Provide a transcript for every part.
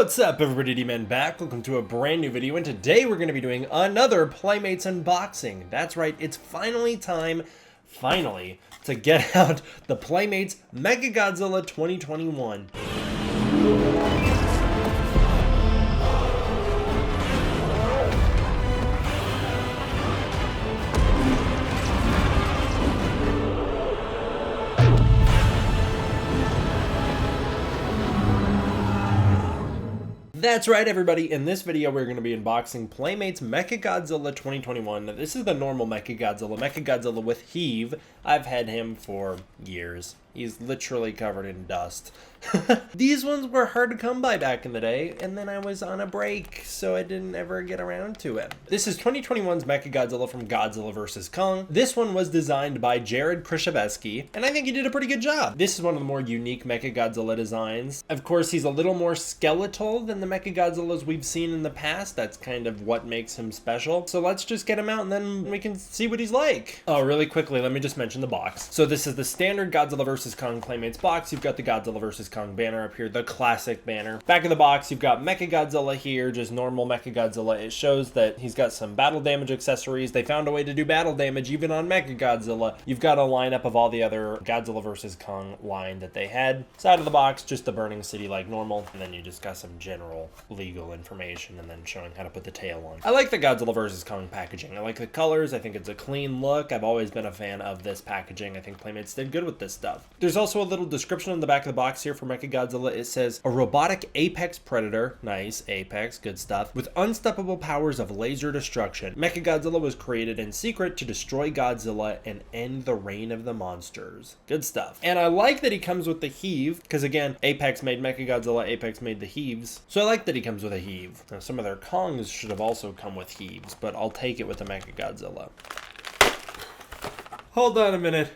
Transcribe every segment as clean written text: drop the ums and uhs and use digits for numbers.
What's up everybody, D-Man back. Welcome to a brand new video, and today we're going to be doing another Playmates unboxing. That's right, it's finally time, to get out the Playmates Mechagodzilla 2021. That's right, everybody. In this video, we're going to be unboxing Playmates Mechagodzilla 2021. This is the normal Mechagodzilla with HEAV. I've had him for years. He's literally covered in dust. These ones were hard to come by back in the day, and then I was on a break, so I didn't ever get around to it. This is 2021's Mechagodzilla from Godzilla vs. Kong. This one was designed by Jared Krishavetsky, and I think he did a pretty good job. This is one of the more unique Mechagodzilla designs. Of course, he's a little more skeletal than the Mechagodzillas we've seen in the past. That's kind of what makes him special. So let's just get him out, and then we can see what he's like. Oh, really quickly, let me just mention the box. So this is the standard Godzilla vs. Kong Playmates box. You've got the Godzilla vs. Kong banner up here, the classic banner. Back of the box, you've got Mechagodzilla here, just normal Mechagodzilla. It shows that he's got some battle damage accessories. They found a way to do battle damage even on Mechagodzilla. You've got a lineup of all the other Godzilla vs. Kong line that they had. Side of the box, just the burning city like normal, and then you just got some general legal information and then showing how to put the tail on. I like the Godzilla vs. Kong packaging. I like the colors. I think it's a clean look. I've always been a fan of this packaging. I think Playmates did good with this stuff. There's also a little description on the back of the box here for Mechagodzilla. It says, a robotic apex predator, nice, apex, good stuff, with unstoppable powers of laser destruction. Mechagodzilla was created in secret to destroy Godzilla and end the reign of the monsters. Good stuff. And I like that he comes with the HEAV, because again, Apex made Mechagodzilla, Apex made the HEAVs. So I like that he comes with a HEAV. Now some of their Kongs should have also come with HEAVs, but I'll take it with the Mechagodzilla. Hold on a minute.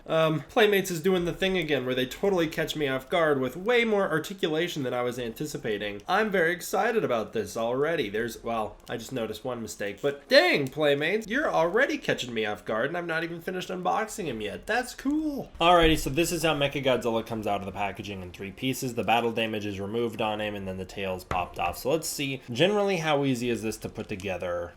Playmates is doing the thing again where they totally catch me off guard with way more articulation than I was anticipating. I'm very excited about this already. Well, I just noticed one mistake, but dang, Playmates, you're already catching me off guard and I've not even finished unboxing him yet. That's cool. Alrighty, so this is how Mechagodzilla comes out of the packaging in 3 pieces. The battle damage is removed on him and then the tail's popped off. So let's see generally how easy is this to put together.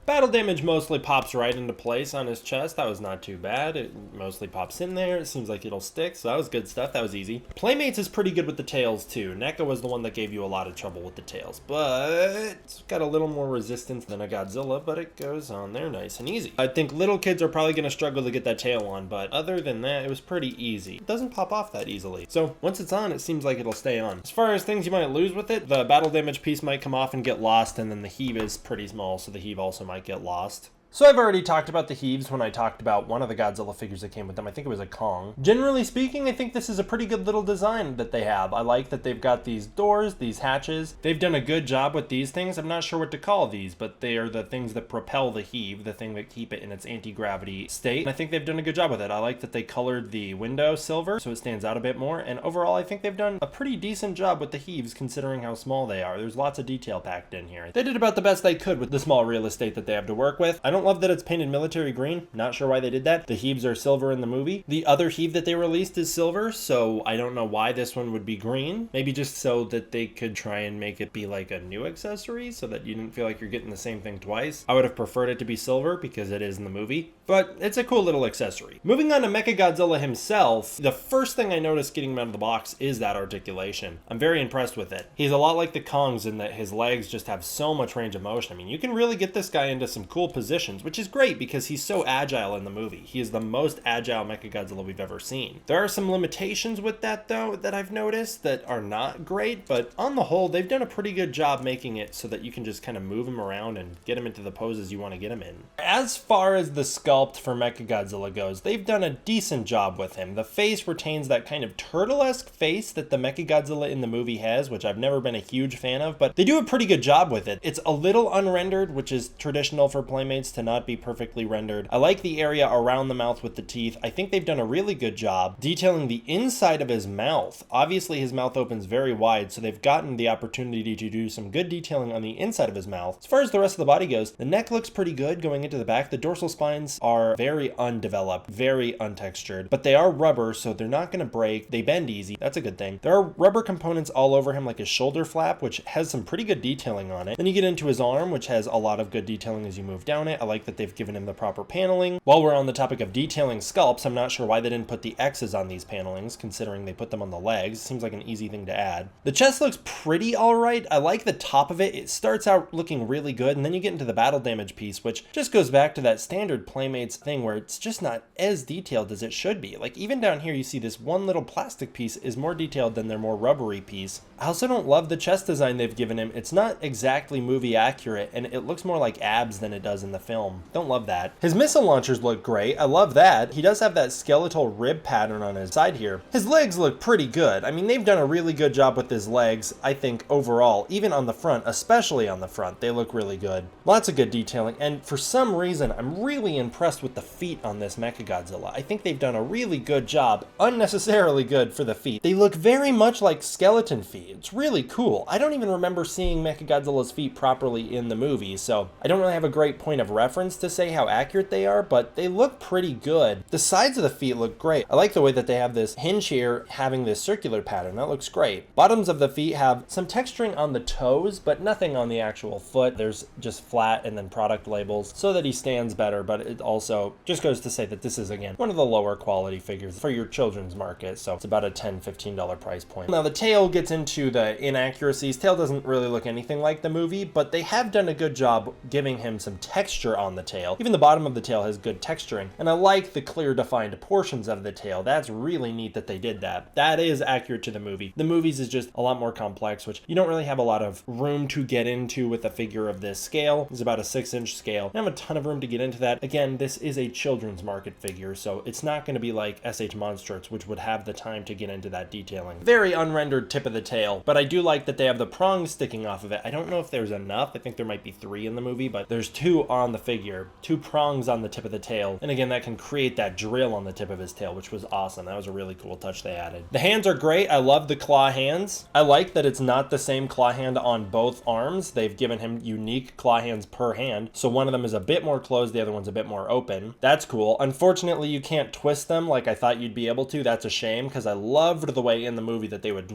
Battle damage mostly pops right into place on his chest. That was not too bad. It mostly pops in there. It seems like it'll stick, so that was good stuff. That was easy. Playmates is pretty good with the tails too. NECA was the one that gave you a lot of trouble with the tails, but it's got a little more resistance than a Godzilla, but it goes on there nice and easy. I think little kids are probably going to struggle to get that tail on, but other than that, it was pretty easy. It doesn't pop off that easily. So once it's on, it seems like it'll stay on. As far as things you might lose with it, the battle damage piece might come off and get lost, and then the HEAV is pretty small, so the HEAV also might get lost. So I've already talked about the HEAVs when I talked about one of the Godzilla figures that came with them. I think it was a Kong. Generally speaking, I think this is a pretty good little design that they have. I like that they've got these doors, these hatches. They've done a good job with these things. I'm not sure what to call these, but they are the things that propel the HEAV, the thing that keep it in its anti-gravity state. And I think they've done a good job with it. I like that they colored the window silver so it stands out a bit more. And overall, I think they've done a pretty decent job with the HEAVs considering how small they are. There's lots of detail packed in here. They did about the best they could with the small real estate that they have to work with. I don't love that it's painted military green. Not sure why they did that. The HEAVs are silver in the movie. The other HEAV that they released is silver, so I don't know why this one would be green. Maybe just so that they could try and make it be like a new accessory so that you didn't feel like you're getting the same thing twice. I would have preferred it to be silver because it is in the movie, but it's a cool little accessory. Moving on to Mechagodzilla himself, the first thing I noticed getting him out of the box is that articulation. I'm very impressed with it. He's a lot like the Kongs in that his legs just have so much range of motion. I mean, you can really get this guy into some cool positions, which is great because he's so agile in the movie. He is the most agile Mechagodzilla we've ever seen. There are some limitations with that though that I've noticed that are not great, but on the whole, they've done a pretty good job making it so that you can just kind of move him around and get him into the poses you want to get him in. As far as the sculpt for Mechagodzilla goes, they've done a decent job with him. The face retains that kind of turtle-esque face that the Mechagodzilla in the movie has, which I've never been a huge fan of, but they do a pretty good job with it. It's a little unrendered, which is traditional for Playmates to not be perfectly rendered. I like the area around the mouth with the teeth. I think they've done a really good job detailing the inside of his mouth. Obviously his mouth opens very wide, so they've gotten the opportunity to do some good detailing on the inside of his mouth. As far as the rest of the body goes, the neck looks pretty good going into the back. The dorsal spines are very undeveloped, very untextured, but they are rubber, so they're not going to break. They bend easy. That's a good thing. There are rubber components all over him, like his shoulder flap, which has some pretty good detailing on it. Then you get into his arm, which has a lot of good detailing as you move down it. I like that they've given him the proper paneling. While we're on the topic of detailing sculpts, I'm not sure why they didn't put the X's on these panelings, considering they put them on the legs. Seems like an easy thing to add. The chest looks pretty alright. I like the top of it. It starts out looking really good, and then you get into the battle damage piece, which just goes back to that standard Playmates thing where it's just not as detailed as it should be. Like, even down here, you see this one little plastic piece is more detailed than their more rubbery piece. I also don't love the chest design they've given him. It's not exactly movie accurate, and it looks more like abs than it does in the film. Don't love that. His missile launchers look great. I love that. He does have that skeletal rib pattern on his side here. His legs look pretty good. I mean, they've done a really good job with his legs, I think, overall, even on the front, especially on the front. They look really good. Lots of good detailing, and for some reason, I'm really impressed with the feet on this Mechagodzilla. I think they've done a really good job, unnecessarily good for the feet. They look very much like skeleton feet. It's really cool. I don't even remember seeing Mechagodzilla's feet properly in the movie, so I don't really have a great point of reference to say how accurate they are, but they look pretty good. The sides of the feet look great. I like the way that they have this hinge here having this circular pattern. That looks great. Bottoms of the feet have some texturing on the toes, but nothing on the actual foot. There's just flat and then product labels so that he stands better, but it also just goes to say that this is, again, one of the lower quality figures for your children's market, so it's about a $10, $15 price point. Now the tail gets into the inaccuracies. Tail doesn't really look anything like the movie, but they have done a good job giving him some texture on the tail. Even the bottom of the tail has good texturing, and I like the clear defined portions of the tail. That's really neat that they did that. That is accurate to the movie. The movie's is just a lot more complex, which you don't really have a lot of room to get into with a figure of this scale. It's about a 6-inch scale. I don't have a ton of room to get into that. Again, this is a children's market figure, so it's not going to be like SH Monsters, which would have the time to get into that detailing. Very unrendered tip of the tail, but I do like that they have the prongs sticking off of it. I don't know if there's enough. I think there might be 3 in the movie, but there's 2 on the figure. 2 prongs on the tip of the tail, and again, that can create that drill on the tip of his tail, which was awesome. That was a really cool touch they added. The hands are great. I love the claw hands. I like that it's not the same claw hand on both arms. They've given him unique claw hands per hand, so one of them is a bit more closed, the other one's a bit more open. That's cool. Unfortunately, you can't twist them like I thought you'd be able to. That's a shame, because I loved the way in the movie that they would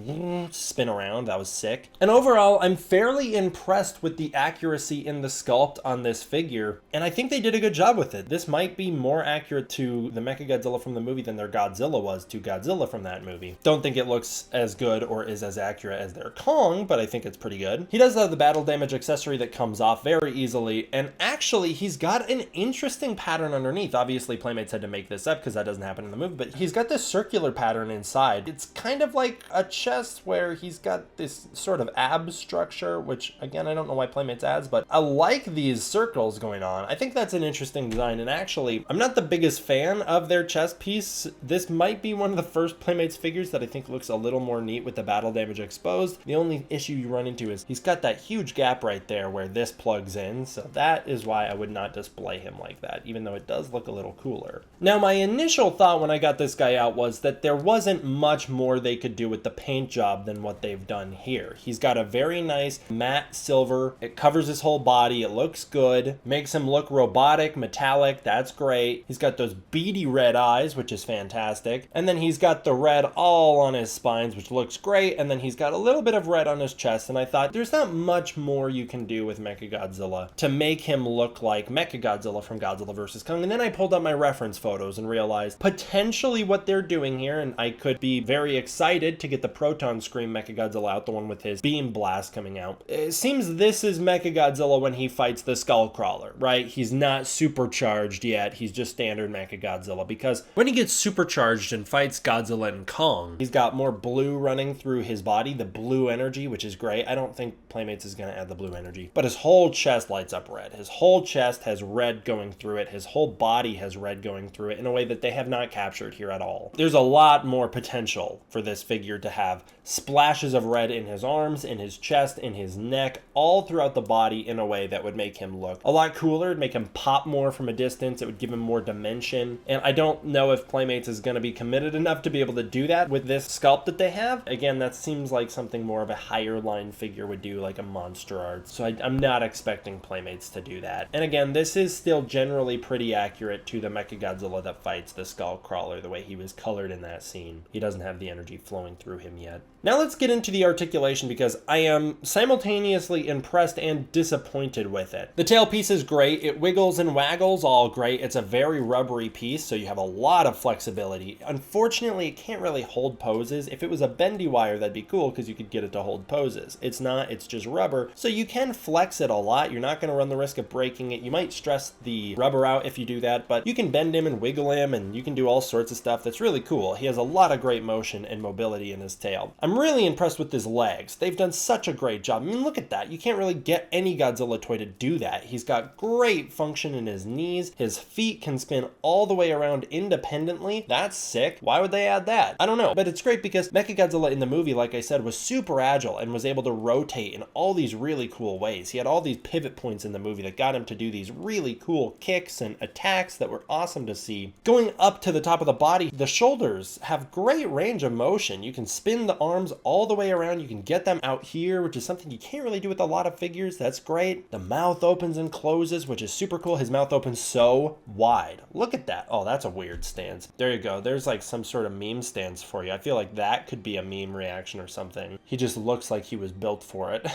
spin around. That was sick. And overall, I'm fairly impressed with the accuracy in the sculpt on this figure, and I think they did a good job with it. This might be more accurate to the Mechagodzilla from the movie than their Godzilla was to Godzilla from that movie. Don't think it looks as good or is as accurate as their Kong, but I think it's pretty good. He does have the battle damage accessory that comes off very easily, and actually he's got an interesting pattern underneath. Obviously Playmates had to make this up because that doesn't happen in the movie, but he's got this circular pattern inside. It's kind of like a chest where he's got this sort of ab structure, which again, I don't know why Playmates adds, but I like these circles going on. I think that's an interesting design, and actually, I'm not the biggest fan of their chest piece. This might be one of the first Playmates figures that I think looks a little more neat with the battle damage exposed. The only issue you run into is he's got that huge gap right there where this plugs in, so that is why I would not display him like that, even though it does look a little cooler. Now, my initial thought when I got this guy out was that there wasn't much more they could do with the paint job than what they've done here. He's got a very nice matte silver. It covers his whole body. It looks good. Makes him look robotic, metallic. That's great. He's got those beady red eyes, which is fantastic. And then he's got the red all on his spines, which looks great. And then he's got a little bit of red on his chest. And I thought there's not much more you can do with Mechagodzilla to make him look like Mechagodzilla from Godzilla vs. Kong. And then I pulled up my reference photos and realized potentially what they're doing here, and I could be very excited to get the Proton Scream Mechagodzilla out, the one with his beam blast coming out. It seems this is Mechagodzilla when he fights the Skullcrawler, right? He's not supercharged yet. He's just standard Mechagodzilla, because when he gets supercharged and fights Godzilla and Kong, he's got more blue running through his body, the blue energy, which is great. I don't think Playmates is going to add the blue energy, but his whole chest lights up red. His whole chest has red going through it. His whole body has red going through it in a way that they have not captured here at all. There's a lot more potential for this figure to have splashes of red in his arms, in his chest, in his neck, all throughout the body in a way that would make him look a lot cooler cooler. It'd make him pop more from a distance. It would give him more dimension. And I don't know if Playmates is going to be committed enough to be able to do that with this sculpt that they have. Again, that seems like something more of a higher line figure would do, like a Monster Arts. So I'm not expecting Playmates to do that. And again, this is still generally pretty accurate to the Mechagodzilla that fights the Skull Crawler, the way he was colored in that scene. He doesn't have the energy flowing through him yet. Now let's get into the articulation, because I am simultaneously impressed and disappointed with it. The tail piece is great. It wiggles and waggles all great. It's a very rubbery piece, so you have a lot of flexibility. Unfortunately, it can't really hold poses. If it was a bendy wire, that'd be cool because you could get it to hold poses. It's not, it's just rubber, so you can flex it a lot. You're not going to run the risk of breaking it. You might stress the rubber out if you do that, but you can bend him and wiggle him, and you can do all sorts of stuff that's really cool. He has a lot of great motion and mobility in his tail. I'm really impressed with his legs. They've done such a great job. I mean, look at that. You can't really get any Godzilla toy to do that. He's got great function in his knees. His feet can spin all the way around independently. That's sick. Why would they add that? I don't know. But it's great because Mechagodzilla in the movie, like I said, was super agile and was able to rotate in all these really cool ways. He had all these pivot points in the movie that got him to do these really cool kicks and attacks that were awesome to see. Going up to the top of the body, the shoulders have great range of motion. You can spin the arms all the way around. You can get them out here, which is something you can't really do with a lot of figures. That's great. The mouth opens and closes, which is super cool. His mouth opens so wide. Look at that. Oh, that's a weird stance. There you go. There's like some sort of meme stance for you. I feel like that could be a meme reaction or something. He just looks like he was built for it.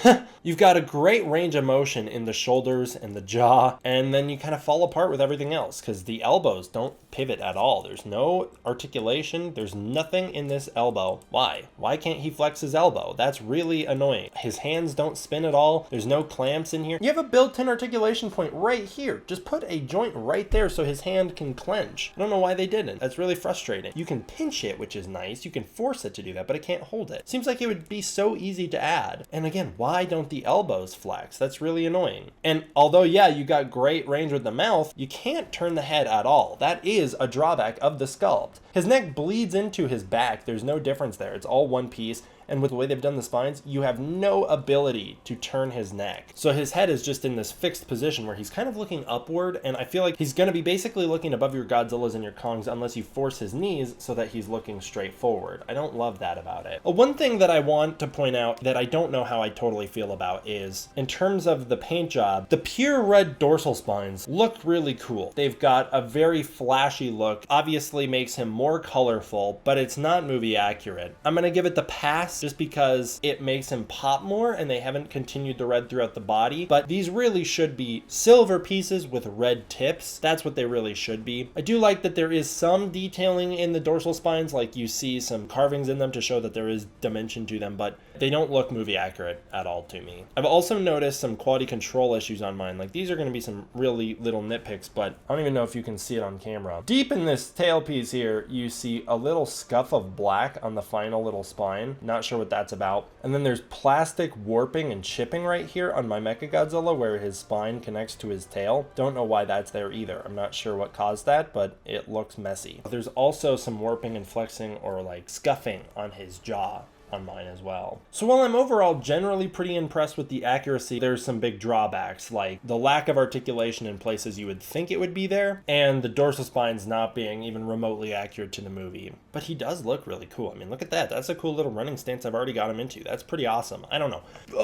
You've got a great range of motion in the shoulders and the jaw, and then you kind of fall apart with everything else because the elbows don't pivot at all. There's no articulation. There's nothing in this elbow. Why? Why can't he flex his elbow? That's really annoying. His hands don't spin at all. There's no clamps in here. You have a built-in articulation point right here. Just put a joint right there so his hand can clench. I don't know why they didn't. That's really frustrating. You can pinch it, which is nice. You can force it to do that, but it can't hold it. Seems like it would be so easy to add. And again, why don't the elbows flex? That's really annoying. And although, yeah, you got great range with the mouth, you can't turn the head at all. That is a drawback of the sculpt. His neck bleeds into his back. There's no difference there. It's all one piece. And with the way they've done the spines, you have no ability to turn his neck. So his head is just in this fixed position where he's kind of looking upward, and I feel like he's going to be basically looking above your Godzillas and your Kongs unless you force his knees so that he's looking straight forward. I don't love that about it. One thing that I want to point out that I don't know how I totally feel about is, in terms of the paint job, the pure red dorsal spines look really cool. They've got a very flashy look, obviously makes him more colorful, but it's not movie accurate. I'm going to give it the pass just because it makes him pop more and they haven't continued the red throughout the body, but these really should be silver pieces with red tips. That's what they really should be. I do like that there is some detailing in the dorsal spines, like you see some carvings in them to show that there is dimension to them, but they don't look movie accurate at all to me. I've also noticed some quality control issues on mine. Like, these are going to be some really little nitpicks, but I don't even know if you can see it on camera. Deep in this tail piece here, you see a little scuff of black on the final little spine. Not sure what that's about. And then there's plastic warping and chipping right here on my Mechagodzilla where his spine connects to his tail. Don't know why that's there either. I'm not sure what caused that, but it looks messy. There's also some warping and flexing or like scuffing on his jaw on mine as well. So while I'm overall generally pretty impressed with the accuracy, there's some big drawbacks, like the lack of articulation in places you would think it would be there, and the dorsal spines not being even remotely accurate to the movie. But he does look really cool. I mean, look at that. That's a cool little running stance I've already got him into. That's pretty awesome. I don't know.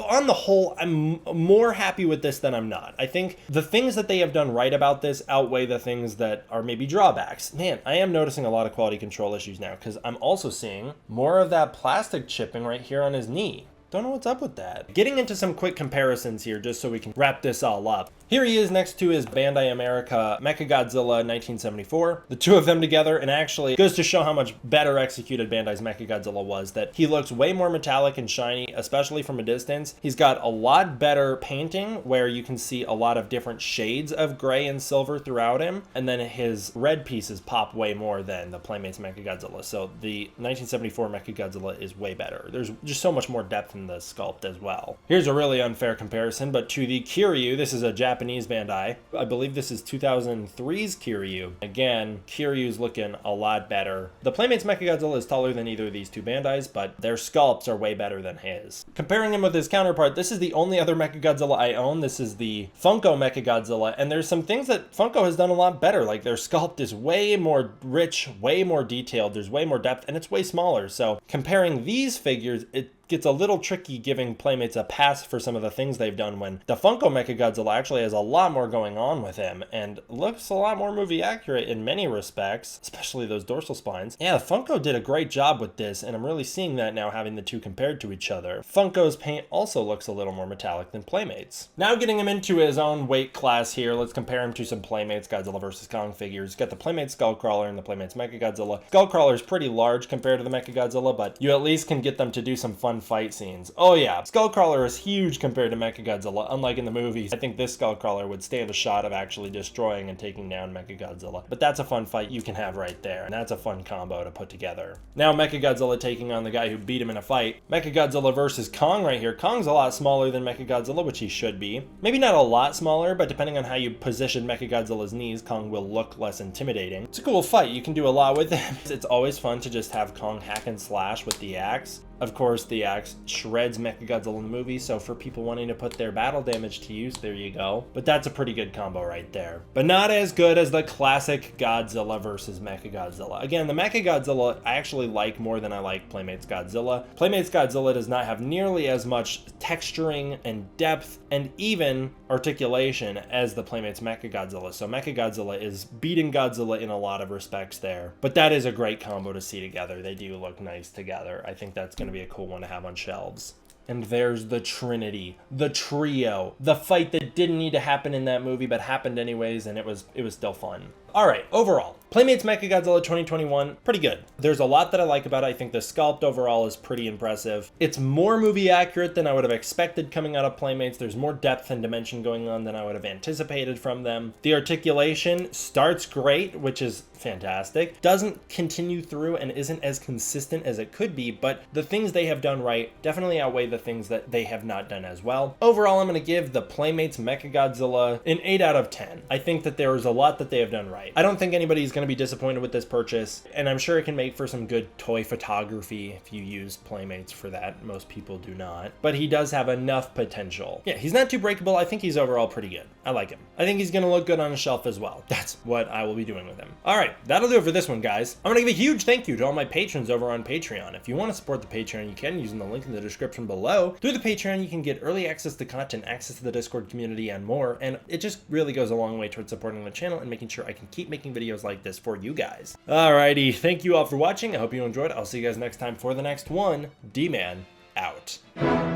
On the whole, I'm more happy with this than I'm not. I think the things that they have done right about this outweigh the things that are maybe drawbacks. Man, I am noticing a lot of quality control issues now because I'm also seeing more of that plastic chipping right here on his knee. Don't know what's up with that. Getting into some quick comparisons here just so we can wrap this all up. Here he is next to his Bandai America Mechagodzilla 1974. The two of them together, and actually goes to show how much better executed Bandai's Mechagodzilla was, that he looks way more metallic and shiny, especially from a distance. He's got a lot better painting where you can see a lot of different shades of gray and silver throughout him, and then his red pieces pop way more than the Playmates Mechagodzilla. So the 1974 Mechagodzilla is way better. There's just so much more depth in in the sculpt as well. Here's a really unfair comparison, but to the Kiryu, this is a Japanese Bandai. I believe this is 2003's Kiryu. Again, Kiryu's looking a lot better. The Playmates Mechagodzilla is taller than either of these two Bandais, but their sculpts are way better than his. Comparing him with his counterpart, this is the only other Mechagodzilla I own. This is the Funko Mechagodzilla, and there's some things that Funko has done a lot better. Like their sculpt is way more rich, way more detailed, there's way more depth, and it's way smaller. So comparing these figures, it gets a little tricky giving Playmates a pass for some of the things they've done when the Funko Mechagodzilla actually has a lot more going on with him and looks a lot more movie accurate in many respects, especially those dorsal spines. Yeah, Funko did a great job with this, and I'm really seeing that now having the two compared to each other. Funko's paint also looks a little more metallic than Playmates. Now getting him into his own weight class here, let's compare him to some Playmates Godzilla vs. Kong figures. Got the Playmates Skullcrawler and the Playmates Mechagodzilla. Skullcrawler is pretty large compared to the Mechagodzilla, but you at least can get them to do some fun fight scenes. Oh yeah, Skullcrawler is huge compared to Mechagodzilla. Unlike in the movies, I think this Skullcrawler would stand a shot of actually destroying and taking down Mechagodzilla. But that's a fun fight you can have right there, and that's a fun combo to put together. Now Mechagodzilla taking on the guy who beat him in a fight. Mechagodzilla versus Kong right here. Kong's a lot smaller than Mechagodzilla, which he should be. Maybe not a lot smaller, but depending on how you position Mechagodzilla's knees, Kong will look less intimidating. It's a cool fight. You can do a lot with him. It's always fun to just have Kong hack and slash with the axe. Of course, the axe shreds Mechagodzilla in the movie, so for people wanting to put their battle damage to use, there you go. But that's a pretty good combo right there. But not as good as the classic Godzilla versus Mechagodzilla. Again, the Mechagodzilla I actually like more than I like Playmates Godzilla. Playmates Godzilla does not have nearly as much texturing and depth and even articulation as the Playmates Mechagodzilla. So Mechagodzilla is beating Godzilla in a lot of respects there. But that is a great combo to see together. They do look nice together. I think that's going to be a cool one to have on shelves. And there's the Trinity, the trio, the fight that didn't need to happen in that movie but happened anyways, and it was still fun. All right, overall, Playmates Mechagodzilla 2021, pretty good. There's a lot that I like about it. I think the sculpt overall is pretty impressive. It's more movie accurate than I would have expected coming out of Playmates. There's more depth and dimension going on than I would have anticipated from them. The articulation starts great, which is fantastic. Doesn't continue through and isn't as consistent as it could be, but the things they have done right definitely outweigh the things that they have not done as well. Overall, I'm going to give the Playmates Mechagodzilla an 8 out of 10. I think that there is a lot that they have done right. I don't think anybody's going to be disappointed with this purchase, and I'm sure it can make for some good toy photography if you use Playmates for that. Most people do not, but he does have enough potential. Yeah, he's not too breakable. I think he's overall pretty good. I like him. I think he's going to look good on a shelf as well. That's what I will be doing with him. All right, that'll do it for this one, guys. I'm going to give a huge thank you to all my patrons over on Patreon. If you want to support the Patreon, you can using the link in the description below. Through the Patreon, you can get early access to content, access to the Discord community, and more, and it just really goes a long way towards supporting the channel and making sure I can keep making videos like this for you guys. Alrighty, thank you all for watching. I hope you enjoyed. I'll see you guys next time for the next one. D-Man out.